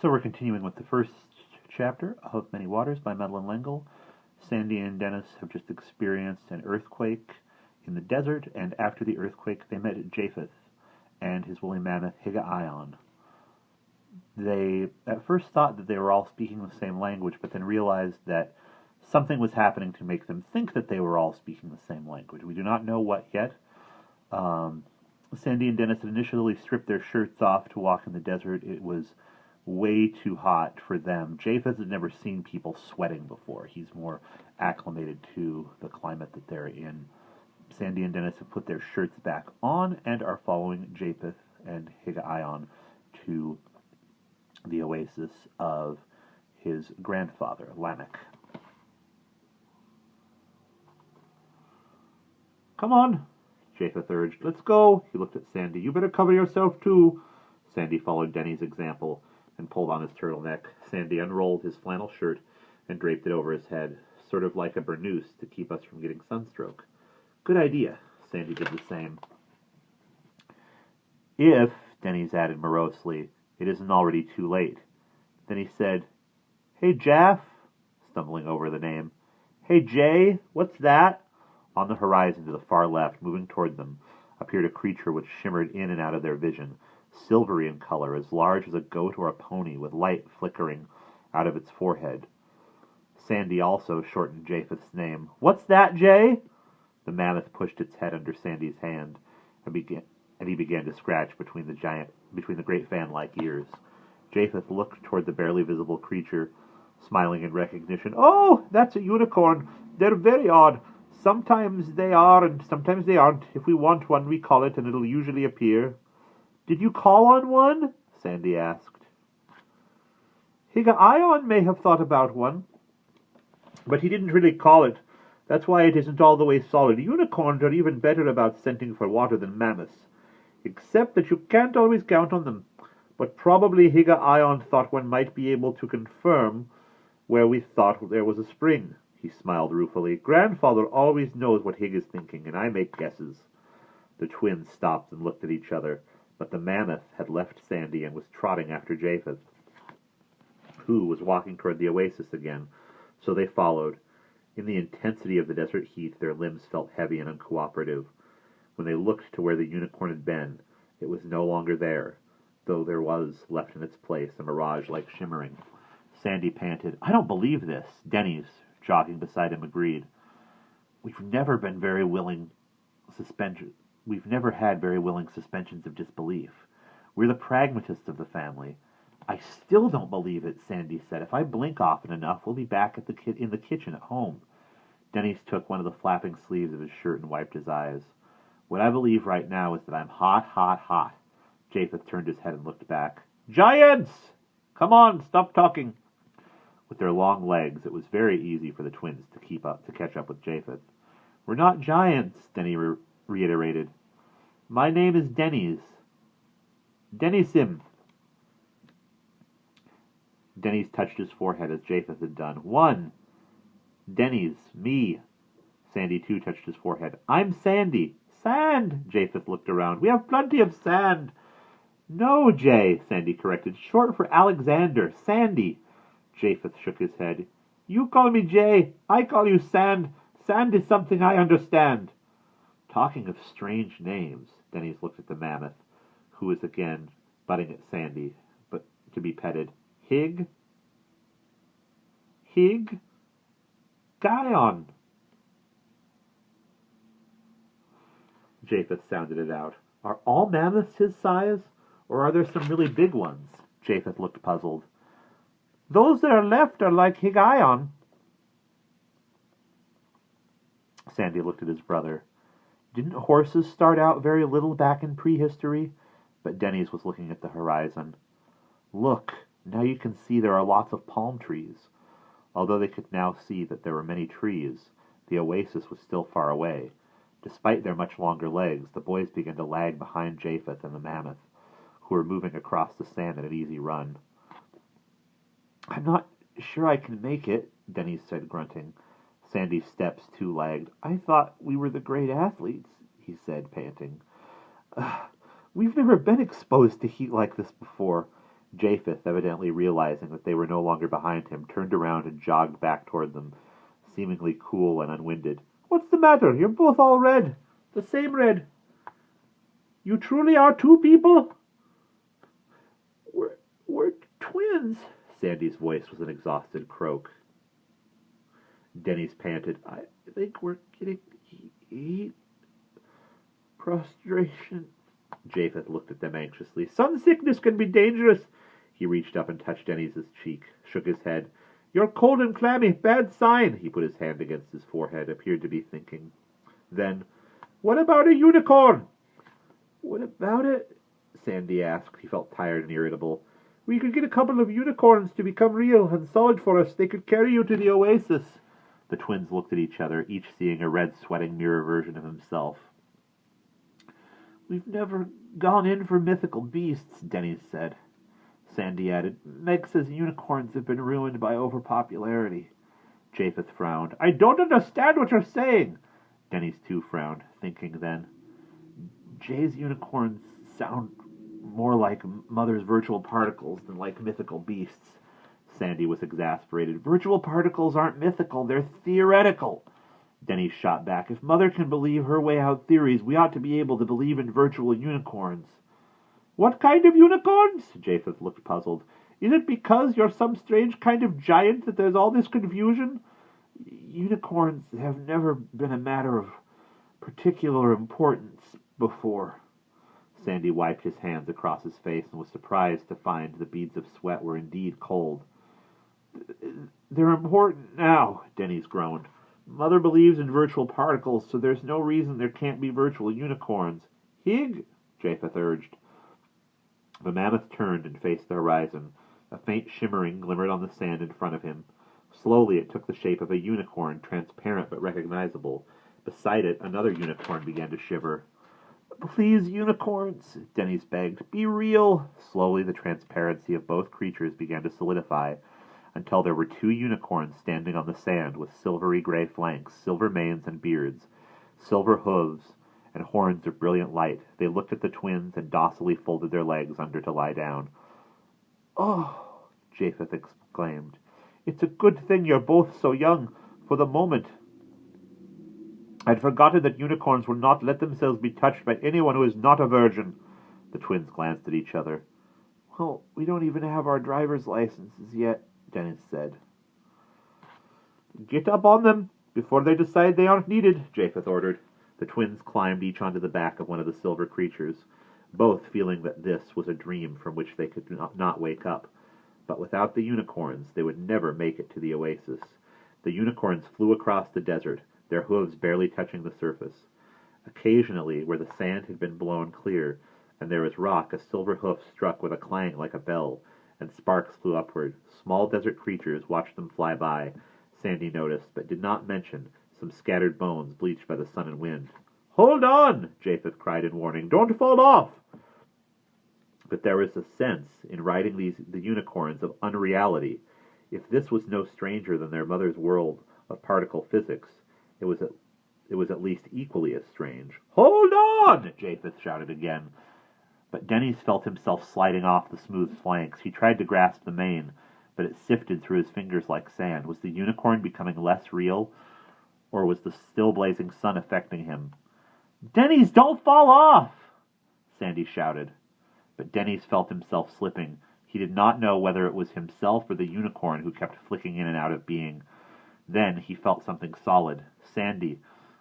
So we're continuing with the first chapter of Many Waters by Madeleine L'Engle. Sandy and Dennis have just experienced an earthquake in the desert, and after the earthquake they met Japheth and his woolly mammoth Higa-Ion. They at first thought that they were all speaking the same language, but then realized that something was happening to make them think that they were all speaking the same language. We do not know what yet. Sandy and Dennis had initially stripped their shirts off to walk in the desert. It was way too hot for them. Japheth had never seen people sweating before. He's more acclimated to the climate that they're in. Sandy and Dennis have put their shirts back on and are following Japheth and Higa-Ion to the oasis of his grandfather, Lamech. "Come on," Japheth urged. "Let's go." He looked at Sandy. "You better cover yourself, too." Sandy followed Denny's example and pulled on his turtleneck. Sandy unrolled his flannel shirt and draped it over his head, sort of like a burnous to keep us from getting sunstroke. "Good idea." Sandy did the same. "If," Denny's added morosely, "it isn't already too late." Then he said, "Hey, Jaff," stumbling over the name. "Hey, Jay, what's that?" On the horizon to the far left, moving toward them, appeared a creature which shimmered in and out of their vision, silvery in color, as large as a goat or a pony, with light flickering out of its forehead. Sandy also shortened Japheth's name. "What's that, Jay?" The mammoth pushed its head under Sandy's hand, and he began to scratch between the great fan-like ears. Japheth looked toward the barely visible creature, smiling in recognition. "Oh, that's a unicorn. They're very odd. Sometimes they are, and sometimes they aren't. If we want one, we call it, and it'll usually appear." "Did you call on one?" Sandy asked. "Higa-Ion may have thought about one, but he didn't really call it. That's why it isn't all the way solid. Unicorns are even better about scenting for water than mammoths, except that you can't always count on them. But probably Higa-Ion thought one might be able to confirm where we thought there was a spring." He smiled ruefully. "Grandfather always knows what Hig is thinking, and I make guesses." The twins stopped and looked at each other, but the mammoth had left Sandy and was trotting after Japheth, who was walking toward the oasis again, so they followed. In the intensity of the desert heat, their limbs felt heavy and uncooperative. When they looked to where the unicorn had been, it was no longer there, though there was left in its place a mirage-like shimmering. Sandy panted. "I don't believe this." Denny's, jogging beside him, agreed. We've never had very willing suspensions of disbelief. We're the pragmatists of the family." "I still don't believe it," Sandy said. "If I blink often enough, we'll be back in the kitchen at home." Denny's took one of the flapping sleeves of his shirt and wiped his eyes. "What I believe right now is that I'm hot, hot, hot." Japheth turned his head and looked back. "Giants! Come on, stop talking." With their long legs, it was very easy for the twins to catch up with Japheth. "We're not giants," Denny reiterated. "My name is Denny's. Dennysim." Denny's touched his forehead as Japheth had done. "One. Denny's. Me." Sandy, too, touched his forehead. "I'm Sandy." "Sand." Japheth looked around. "We have plenty of sand." "No, Jay," Sandy corrected. "Short for Alexander. Sandy." Japheth shook his head. "You call me Jay. I call you Sand. Sand is something I understand." Talking of strange names, Denny's looked at the mammoth, who was again butting at Sandy, but to be petted. "Hig? Guyon." Japheth sounded it out. "Are all mammoths his size, or are there some really big ones?" Japheth looked puzzled. "Those that are left are like Higa-Ion." Sandy looked at his brother. "Didn't horses start out very little back in prehistory?" But Denny's was looking at the horizon. "Look, now you can see there are lots of palm trees." Although they could now see that there were many trees, the oasis was still far away. Despite their much longer legs, the boys began to lag behind Japheth and the mammoth, who were moving across the sand at an easy run. "I'm not sure I can make it," Denny said, grunting. Sandy's steps, too, lagged. "I thought we were the great athletes," he said, panting. "We've never been exposed to heat like this before. Japheth, evidently realizing that they were no longer behind him, turned around and jogged back toward them, seemingly cool and unwinded. "What's the matter? You're both all red. The same red. You truly are two people?" We're twins." Sandy's voice was an exhausted croak. Denny's panted, "I think we're getting heat prostration." Japheth looked at them anxiously. "Sun sickness can be dangerous." He reached up and touched Denny's cheek, shook his head. "You're cold and clammy. Bad sign." He put his hand against his forehead, appeared to be thinking. Then, "What about a unicorn?" "What about it?" Sandy asked. He felt tired and irritable. "We could get a couple of unicorns to become real and solid for us. They could carry you to the oasis." The twins looked at each other, each seeing a red, sweating mirror version of himself. "We've never gone in for mythical beasts," Denny said. Sandy added, "Meg says unicorns have been ruined by overpopularity." Japheth frowned. "I don't understand what you're saying." Denny's too frowned, thinking then. Jay's unicorns sound more like Mother's virtual particles than like mythical beasts. Sandy was exasperated. "Virtual particles aren't mythical, they're theoretical." Denny shot back. "If Mother can believe her way out theories, we ought to be able to believe in virtual unicorns." "What kind of unicorns?" Japheth looked puzzled. "Is it because you're some strange kind of giant that there's all this confusion?" "Unicorns have never been a matter of particular importance before." Sandy wiped his hands across his face and was surprised to find the beads of sweat were indeed cold. "They're important now," Denny's groaned. "Mother believes in virtual particles, so there's no reason there can't be virtual unicorns." "Hig," Japheth urged. The mammoth turned and faced the horizon. A faint shimmering glimmered on the sand in front of him. Slowly it took the shape of a unicorn, transparent but recognizable. Beside it, another unicorn began to shiver. "Please, unicorns," Denny's begged. "Be real." Slowly the transparency of both creatures began to solidify, until there were two unicorns standing on the sand with silvery gray flanks, silver manes and beards, silver hooves, and horns of brilliant light. They looked at the twins and docilely folded their legs under to lie down. "Oh," Japheth exclaimed, "it's a good thing you're both so young. For the moment, I'd forgotten that unicorns will not let themselves be touched by anyone who is not a virgin." The twins glanced at each other. "Well, we don't even have our driver's licenses yet," Dennis said. "Get up on them before they decide they aren't needed," Japheth ordered. The twins climbed each onto the back of one of the silver creatures, both feeling that this was a dream from which they could not wake up. But without the unicorns, they would never make it to the oasis. The unicorns flew across the desert, their hooves barely touching the surface. Occasionally, where the sand had been blown clear, and there was rock, a silver hoof struck with a clang like a bell, and sparks flew upward. Small desert creatures watched them fly by, Sandy noticed, but did not mention some scattered bones bleached by the sun and wind. "Hold on!" Japheth cried in warning. "Don't fall off!" But there was a sense in riding the unicorns of unreality. If this was no stranger than their mother's world of particle physics, it was at least equally as strange. "Hold on!" Japheth shouted again. But Denny's felt himself sliding off the smooth flanks. He tried to grasp the mane, but it sifted through his fingers like sand. Was the unicorn becoming less real, or was the still blazing sun affecting him? "Denny's, don't fall off!" Sandy shouted. But Denny's felt himself slipping. He did not know whether it was himself or the unicorn who kept flicking in and out of being. Then he felt something solid, Sandy,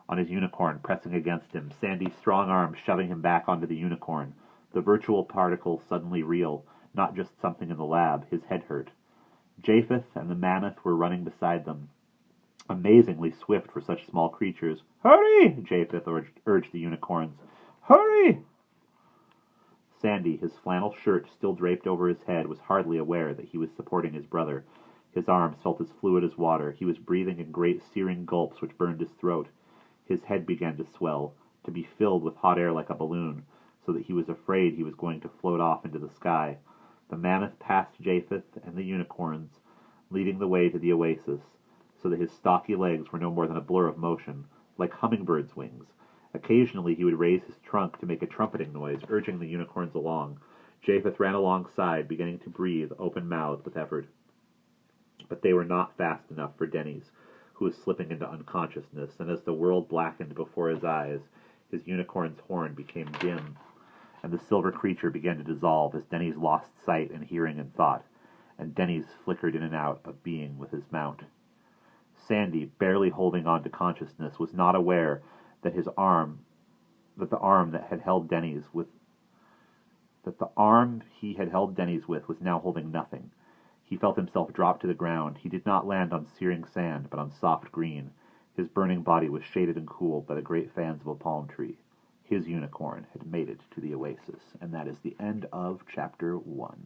on his unicorn, pressing against him, Sandy's strong arm shoving him back onto the unicorn. The virtual particle suddenly real, not just something in the lab. His head hurt. Japheth and the mammoth were running beside them, amazingly swift for such small creatures. "Hurry!" Japheth urged the unicorns. "Hurry!" Sandy, his flannel shirt still draped over his head, was hardly aware that he was supporting his brother. His arms felt as fluid as water. He was breathing in great searing gulps which burned his throat. His head began to swell, to be filled with hot air like a balloon, so that he was afraid he was going to float off into the sky. The mammoth passed Japheth and the unicorns, leading the way to the oasis, so that his stocky legs were no more than a blur of motion, like hummingbirds' wings. Occasionally he would raise his trunk to make a trumpeting noise, urging the unicorns along. Japheth ran alongside, beginning to breathe, open-mouthed with effort. But they were not fast enough for Denny's, who was slipping into unconsciousness, and as the world blackened before his eyes, his unicorn's horn became dim, and the silver creature began to dissolve as Denny's lost sight and hearing and thought, and Denny's flickered in and out of being with his mount. Sandy, barely holding on to consciousness, was not aware that the arm he had held Denny's with was now holding nothing. He felt himself drop to the ground. He did not land on searing sand, but on soft green. His burning body was shaded and cooled by the great fans of a palm tree. His unicorn had made it to the oasis. And that is the end of Chapter 1.